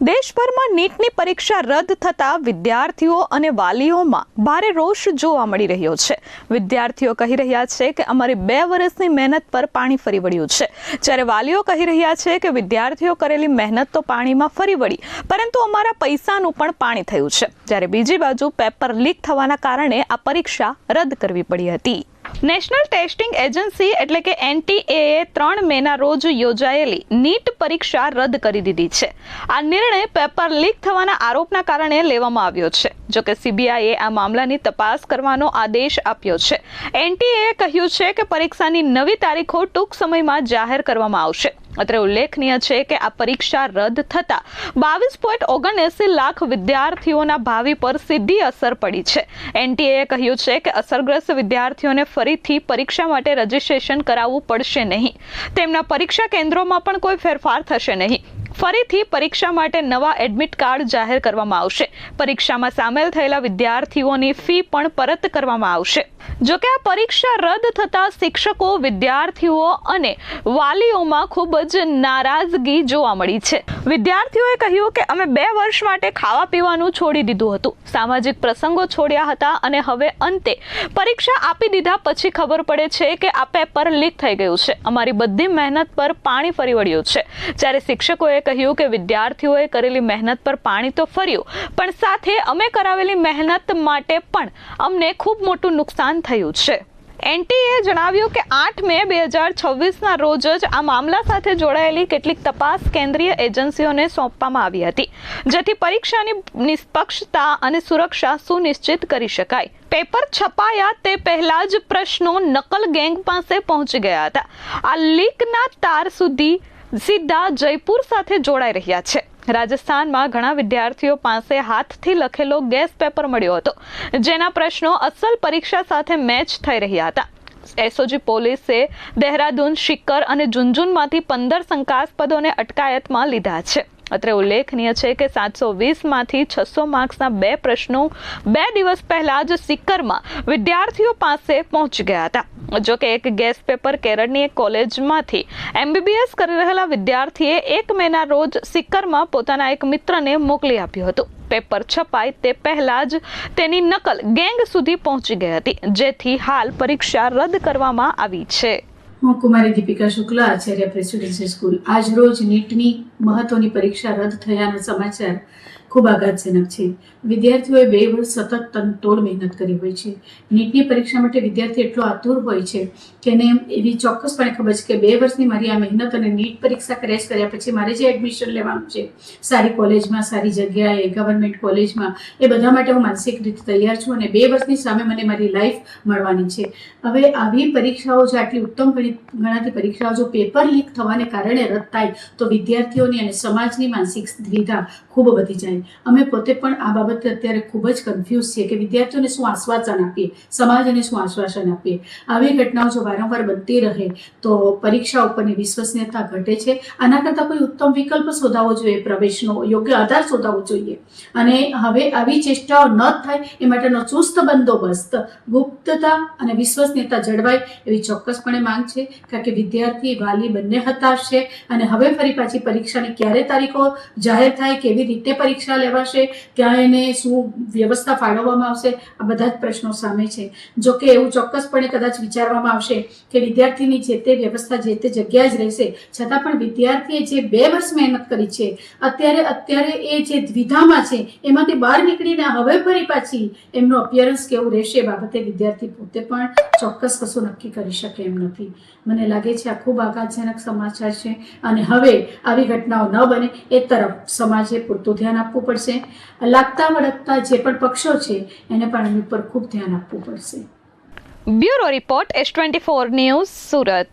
દેશભરમાં નીટની પરીક્ષા રદ થતા વિદ્યાર્થીઓ અને વાલીઓમાં ભારે રોષ જોવા મળી રહ્યો છે। વિદ્યાર્થીઓ કહી રહ્યા છે કે અમારી 2 વર્ષની મહેનત પર પાણી ફરી વળ્યું છે, જ્યારે વાલીઓ કહી રહ્યા છે કે વિદ્યાર્થીઓ કરેલી મહેનત તો પાણીમાં ફરી વળી, પરંતુ અમારા પૈસાનું પણ પાણી થયું છે। જ્યારે બીજી બાજુ પેપર લીક થવાના કારણે આ પરીક્ષા રદ કરવી પડી હતી। નેશનલ ટેસ્ટિંગ એજન્સી એટલે કે NTAએ 3 મેના રોજ યોજાયેલી નીટ પરીક્ષા રદ કરી દીધી છે। આ નિર્ણય પેપર લીક થવાના આરોપના કારણે લેવામાં આવ્યો છે। જોકે CBIએ આ મામલાની તપાસ કરવાનો આદેશ આપ્યો છે। NTAએ કહ્યું છે કે પરીક્ષાની નવી તારીખો ટૂંક સમયમાં જાહેર કરવામાં આવશે। અત્રે ઉલ્લેખનીય છે કે આ પરીક્ષા રદ થતા 22.79 લાખ વિદ્યાર્થીઓના ભાવિ પર સીધી અસર પડી છે। NTAએ કહ્યું છે કે અસરગ્રસ્ત વિદ્યાર્થીઓને ફરીથી પરીક્ષા માટે રજીસ્ટ્રેશન કરાવવું પડશે નહીં। તેમના પરીક્ષા કેન્દ્રોમાં પણ કોઈ ફેરફાર થશે નહીં। ફરીથી પરીક્ષા માટે નવા એડમિટ કાર્ડ જાહેર કરવામાં આવશે। પરીક્ષામાં સામેલ થયેલા વિદ્યાર્થીઓની ફી પણ પરત કરવામાં આવશે। જોકે આ પરીક્ષા રદ થતા શિક્ષકો, વિદ્યાર્થીઓ અને વાલીઓમાં ખૂબ જ નારાજગી જોવા મળી છે। વિદ્યાર્થીઓએ કહ્યું કે અમે 2 વર્ષ માટે ખાવા પીવાનું છોડી દીધું હતું, સામાજિક પ્રસંગો છોડ્યા હતા અને હવે અંતે પરીક્ષા આપી દીધા પછી ખબર પડે છે કે આ પેપર લીક થઈ ગયું છે। અમારી બધી મહેનત પર પાણી ફરી વળ્યું છે। જ્યારે શિક્ષકોએ કહ્યું કે વિદ્યાર્થીઓએ કરેલી મહેનત પર પાણી તો ફર્યું, પણ સાથે અમે કરાવેલી મહેનત માટે પણ અમને ખૂબ મોટું નુકસાન થયું છે। NTAએ જણાવ્યું કે 8 મે 2026ના રોજ જ આ મામલા સાથે જોડાયેલી કેટલીક તપાસ કેન્દ્રીય એજન્સીઓને સોંપવામાં આવી હતી, જેથી પરીક્ષાની નિષ્પક્ષતા અને સુરક્ષા સુનિશ્ચિત કરી શકાય। પેપર છપાયા તે પહેલા જ પ્રશ્નો નકલ ગેંગ પાસે પહોંચી ગયા હતા। આ લીકના તાર સીધા જયપુર સાથે જોડાઈ રહ્યા છે। રાજસ્થાનમાં ઘણા વિદ્યાર્થીઓ પાસે હાથથી લખેલો ગેસ પેપર મળ્યો હતો, જેના પ્રશ્નો અસલ પરીક્ષા સાથે મેચ થઈ રહ્યા હતા। SOG પોલીસે દહેરાદૂન, શિક્કર અને ઝુંઝુનમાંથી 15 શંકાસ્પદોને અટકાયતમાં લીધા છે। અત્રે ઉલ્લેખનીય છે કે 720માંથી 600 માર્ક્સના 2 પ્રશ્નો 2 દિવસ પહેલા જ સિક્કરમાં વિદ્યાર્થીઓ પાસે પહોંચી ગયા હતા। જોકે એક ગેસ પેપર કેરળની એક કોલેજમાંથી MBBS કરી રહેલા વિદ્યાર્થીએ 1 મેના રોજ સિક્કરમાં પોતાના એક મિત્રને મોકલી આપ્યું હતું। પેપર છપાય તે પહેલા જ તેની નકલ ગેંગ સુધી પહોંચી ગઈ હતી, જેથી હાલ પરીક્ષા રદ કરવામાં આવી છે। હું કુમારી દીપિકા શુક્લા, આચાર્ય પ્રેસિડેન્સી સ્કૂલ। આજ રોજ નીટની મહત્વની પરીક્ષા રદ થયાના સમાચાર ખૂબ આઘાતજનક છે। વિદ્યાર્થીઓએ 2 વર્ષ સતત તનતોડ મહેનત કરી હોય છે। નીટની પરીક્ષા માટે વિદ્યાર્થી એટલો આતુર હોય છે કે એને એવી ચોક્કસપણે ખબર છે કે 2 વર્ષની મારી આ મહેનત અને નીટ પરીક્ષા ક્રેશ કર્યા પછી મારે જે એડમિશન લેવાનું છે સારી કોલેજમાં, સારી જગ્યાએ, ગવર્મેન્ટ કોલેજમાં, એ બધા માટે હું માનસિક રીતે તૈયાર છું અને 2 વર્ષની સામે મને મારી લાઈફ મળવાની છે। હવે આવી પરીક્ષાઓ જો આટલી ઉત્તમ ગણાતી પરીક્ષાઓ જો પેપર લીક થવાને કારણે રદ થાય તો વિદ્યાર્થીઓની અને સમાજની માનસિક દ્વિધા ખૂબ વધી જાય। અમે પોતે પણ આ બાબતે અત્યારે ખૂબ જ કન્ફ્યુઝ છીએ કે વિદ્યાર્થીઓને શું આશ્વાસન આપીએ, સમાજને શું આશ્વાસન આપીએ। આવી ઘટનાઓ જો વારંવાર બનતી રહે તો પરીક્ષા ઉપરની વિશ્વસનીયતા ઘટે છે। આના કરતાં કોઈ ઉત્તમ વિકલ્પ શોધાવવો જોઈએ, પ્રવેશનો યોગ્ય આધાર શોધાવવો જોઈએ અને હવે આવી ચેષ્ટાઓ ન થાય એ માટેનો ચુસ્ત બંદોબસ્ત, ગુપ્તતા અને વિશ્વસનીયતા જળવાય એવી ચોક્કસપણે માંગ છે, કારણ કે વિદ્યાર્થી, વાલી બંને હતાશ છે અને હવે ફરી પાછી પરીક્ષાની ક્યારે તારીખો જાહેર થાય, કેવી રીતે પરીક્ષા લેવાશે, ક્યાં એને શું વ્યવસ્થા ફાળવવામાં આવશે, આ બધા જ પ્રશ્નો સામે છે। જો કે એવું ચોક્કસપણે કદાચ વિચારવામાં આવશે કે વિદ્યાર્થીની જે તે વ્યવસ્થા જે તે જગ્યાએ જ રહેશે, છતાં પણ વિદ્યાર્થીએ જે 2 વર્ષ મહેનત કરી છે અત્યારે એ જે દ્વિધામાં છે એમાંથી બહાર નીકળીને હવે ફરી પાછી એમનું અપિયરન્સ કેવું રહેશે એ બાબતે વિદ્યાર્થી પોતે પણ ચોક્કસ કશું નક્કી કરી શકે એમ નથી। મને લાગે છે આ ખૂબ આઘાતજનક સમાચાર છે અને હવે આવી ઘટનાઓ ન બને એ તરફ સમાજે પૂરતું ધ્યાન આપવું પડશે। લાગતા વળગતા જે પણ પક્ષો છે એને પણ એની ઉપર ખૂબ ધ્યાન આપવું પડશે। Bureau report S24 news, Surat.